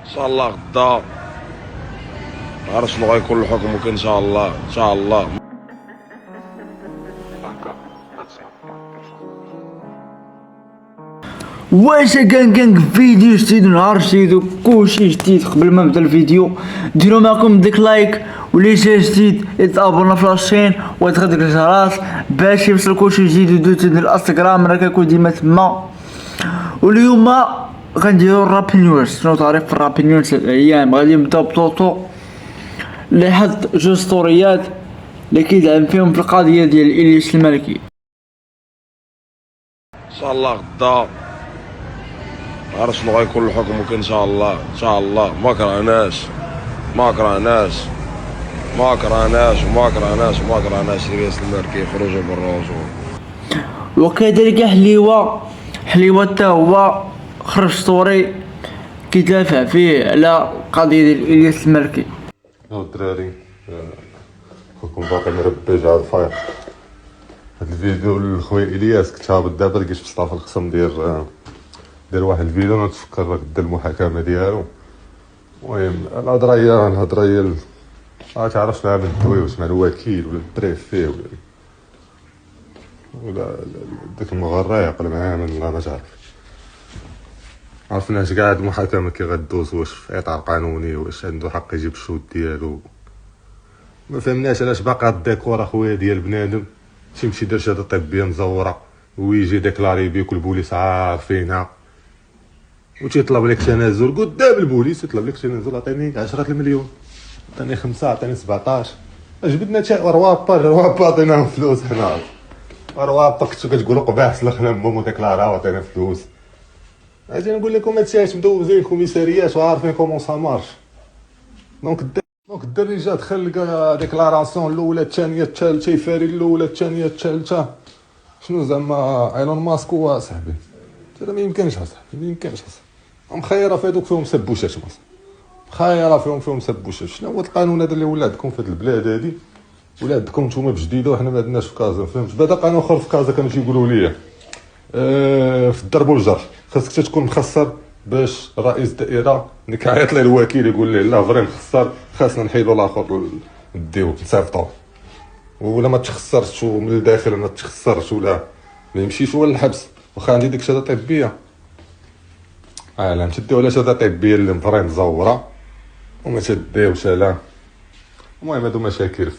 ان شاء الله غدا عرف شنو غيكون حكمك ان شاء الله ان شاء الله. واش كان فيديو جديد نهار جديد وكلشي جديد. قبل ما نبدا الفيديو ديروا معكم ديك لايك، واللي جا جديد يتابونا في لاشين ويضغط ديك الجرس باش يوصل كلشي جديد. ودوزو الانستغرام راه كنكون ديما تما. واليوم غنديرو الراب نيوز. شنو تعرف الراب نيوز؟ الايام غادي نبداو بطوطو اللي حط جوج ستوريات اللي كيدعم فيهم في القضيه ديال الياس المالكي. ان شاء الله غدا عرف شنو غيكون حكمك ان شاء الله ان شاء الله. ما كرهناش الياس المالكي يخرجوا بالرجوع. وكذلك حليوة تا هو خرج ستوري كيدافع فيه على قضية ديال الياس المالكي. الدراري خوكم باقي مربي جا الفايق. هاد الفيديو لخويا الياس كنت هابط دابا لقيت في صلاف الخصم دير واحد الفيديو نتفكر دير المحاكمة ديالو. المهم الهضرة هي تعرف شنو من الدوي واش مع الوكيل ولا البريفي ولا داك المغرق ولا معاه من الله ما تعرف. عرفناش كاع هاد المحاكمة كي غدوز، واش في اطار قانوني، واش عنده حق يجيب الشهود ديالو. ما فهمناش علاش باقي هاد الديكور اخويا ديال بنادم تيمشي دار شهادة طبية مزورة ويجي ديكلاري بيك والبوليس عارفينها وتيطلب لك تنازل قدام البوليس. يطلب لك تنازل عطيني 10 المليون، عطيني 5، عطيني 17. جبدنا تا روابا عطيناهم فلوس. حنا روابا كنتو كتقولوا قباح سلخنا امهم وديكلارا وعطينا فلوس. اجي نقول لكم هادشي مدوزين كوميساريات وعارفين كومون سا مارش. دونك الدري جا دخل ديكلاراسيون الاولى الثانيه الثالثه يفاري الاولى الثانيه الثالثه. شنو زعما ايلون ماسك هو صاحبي؟ هذا ما يمكنش اصاحبي، ما يمكنش اصاحبي. مخيره في هذوك فيهم سبوشات مخيره فيهم سبوشات. شنو هو القانون هذا اللي ولا عندكم في هذه البلاد هذه؟ ولا عندكم نتوما بجديده وحنا ما عندناش في كازا. فهمت؟ بدا قانون اخر في كازا كانوا تيقولوا لي في الضرب والجر خاصك تكون مخسر باش رئيس الدائره نكعيط ليه الوكيل يقول ليه لا فري مخسر، خاصنا نحيدوا الاخر نديوه نصيفطوه. ولا ما تخسرش من الداخل ما تخسرش ولا ما يمشيش هو للحبس. واخا عندي ديك الشهاده الطبيه لا نشديو على شهاده طبيه اللي مفرين مزوره وما تديوش لا. المهم هادو مشاكل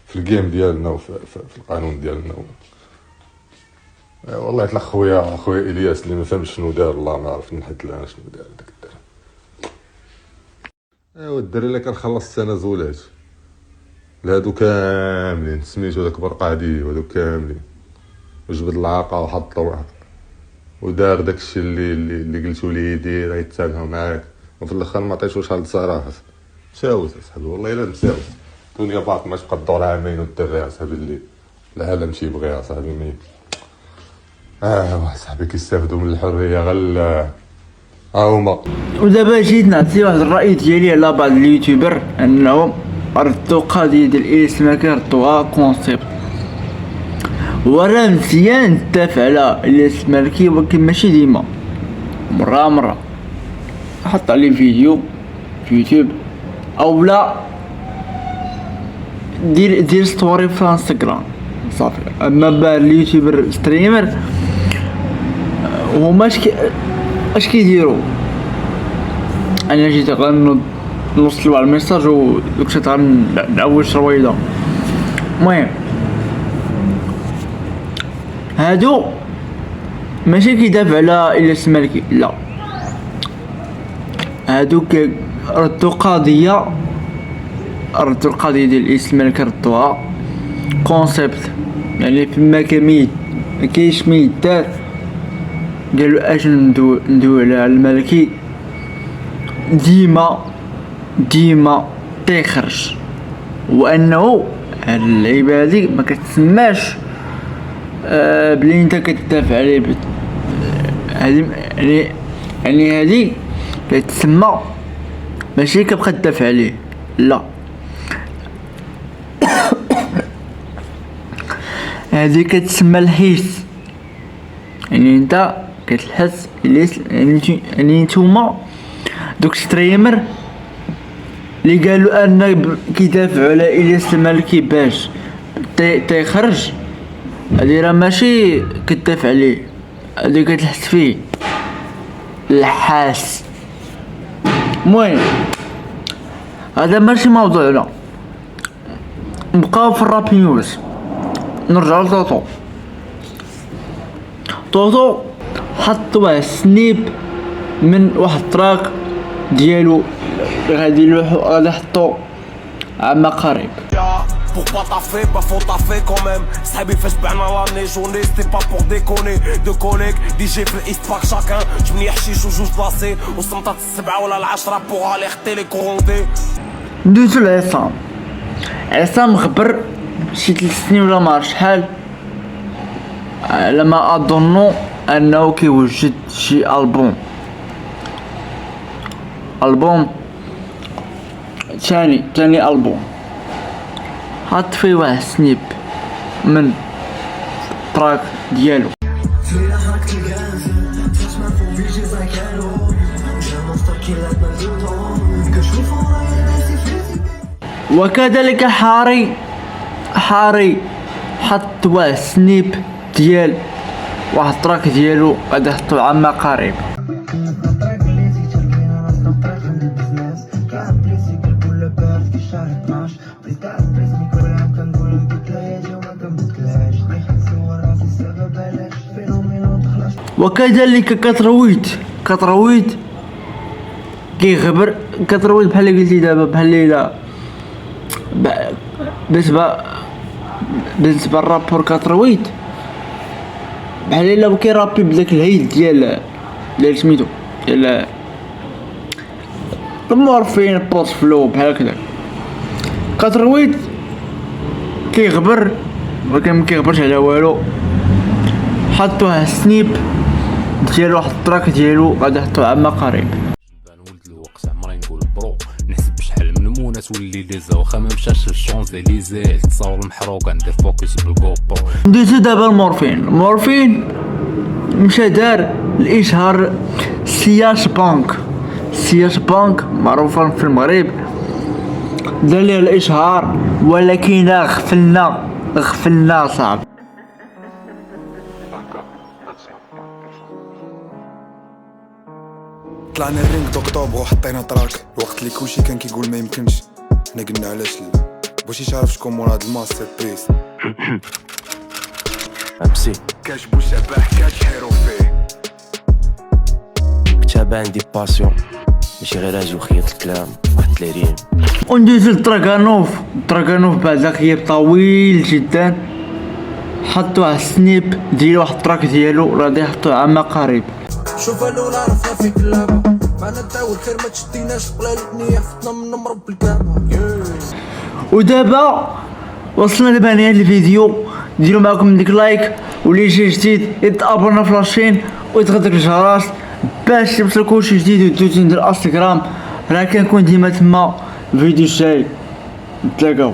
في الجيم ديالنا وفي القانون ديالنا. والله يطلق خويا الياس اللي ما فهمش شنو دار، الله ما عرف نحد لنا شنو دار داك الدري. ايوا الدري اللي كنخلص التنازلات لهادو كاملين سميتو داك برقادي وهادو كاملين وجبد العاقه وحطو ودار داكشي اللي قلتو ليه يدير غيتسالها معاك وفي الاخر ما عطيتوش هاد الصراحه. مساوس اصاحبي والله الا مساوس. الدنيا باط ما تبقى تدور عامين والدري اصاحبي اللي العالم تيبغيها اصاحبي. مي صاحبي كيستافدوا من الحريه غير هما. ودابا جيت نعطي واحد الراي ديالي على بعض اليوتيوبر انهم ردوا قضيه ديال الياس المالكي ردوها كونسيبت. وراه مزيان تدافع على الياس المالكي ولكن ماشي ديما. مرة حط عليه فيديو في يوتيوب او لا دير ستوري في انستغرام صافي. اما اليوتيوبر ستريمر هما اش كيديروا؟ انا جيت غنوصلوا على الميساج ودوك الشيء غنعاود شرويده. المهم هادو ماشي كيدافع على الياس المالكي، لا هادو ردوا القضيه ديال الياس المالكي ردوها كونسيبت. يعني فما كاينش ما يدار قالوا اش ندوي على المالكي ديما تيخرج، وانه هاد اللعيبه هادي ما كتسماش بلي انت كتدافع عليه. هادي يعني هادي كتسمى ماشي كتبقى تدافع عليه، لا هادي كتسمى الحس. يعني انت كتلحس يعني نتوما دوك ستريمر اللي قالوا ان كيدافعوا على الياس المالكي باش تيخرج، هادي راه ماشي كتدافع عليه، هادي كتلحس فيه الحاس. المهم هذا ماشي موضوعنا، نبقاو في الراب نيوز. نرجعو لطوطو. طوطو حط واحد سنيب من واحد التراك ديالو غادي يحطو عما قريب. Pour pas taffer, pas faut taffer quand même. صحابي فاش بعنا لاني جوني c'était pas pour déconner. De collègues, DJ في الايست باك chacun. جبني حشيش وجوج بلاصي وصمتات السبعة ولا العشرة pour alerter les corrondés. ندوزو لعصام. عصام خبر شي 3 سنين ولا ما عرف شحال على ما اظن انه كيوجد شي البوم تاني البوم، حط فيه واحد سنيب من تراك ديالو. وكذلك حاري حط واحد سنيب ديال واحد التراك ديالو غادي يحطو عما قريب. وكذلك كترويت كيخبر كترويت بحال اللي قلتي دابا، بحال اللي بالنسبه للرابور كترويت بحال الا كيرابي بداك الهيد ديال سميتو ديال المورفين بوست فلو بحال هكذا. كترويت كيخبر ولكن مكيخبرش على والو، حط واحد السنيب ديال واحد التراك ديالو غادي يحطو عما قريب. ولد الوقت عمري نقول برو نحسب شحال من مونه تولي ليزا واخا ما مشاش للشونزيليزي تصاور المحروق ندير فوكس بالكوبرو. ندوزو دابا المورفين مشى دار الاشهار سياش بانك معروفه في المغرب، دار ليه الاشهار ولكن غفلنا صعب. طلعنا الرينج دوكتوبر وحطينا تراك الوقت اللي كلشي كان كيقول ما يمكنش، حنا قلنا علاش لا. بغيتي تعرف شكون مور هاد الماستر بيس؟ امسي كاش بو شبح كاش حيرو فيه كتاب عندي باسيون ماشي غير اجي وخيط الكلام واحد ليرين. وندوزو لتراكانوف بعد غياب طويل جدا حط واحد السنيب ديال واحد التراك ديالو غادي يحطو عما قريب. شوف الاولى عرفنا فيك اللعبة معنا داول خير ما تشديناش قلال النية فتنا من مرب الكعبة. ودابا وصلنا دابا لنهاية الفيديو، ديروا معكم ديك لايك واللي جا جديد يتابونا في لاشين ويضغط الجرس باش يوصلكوا كلشي جديد، ودوزو ندير انستغرام راه كنكون ديما تما. فيديو جاي نتلاقاو.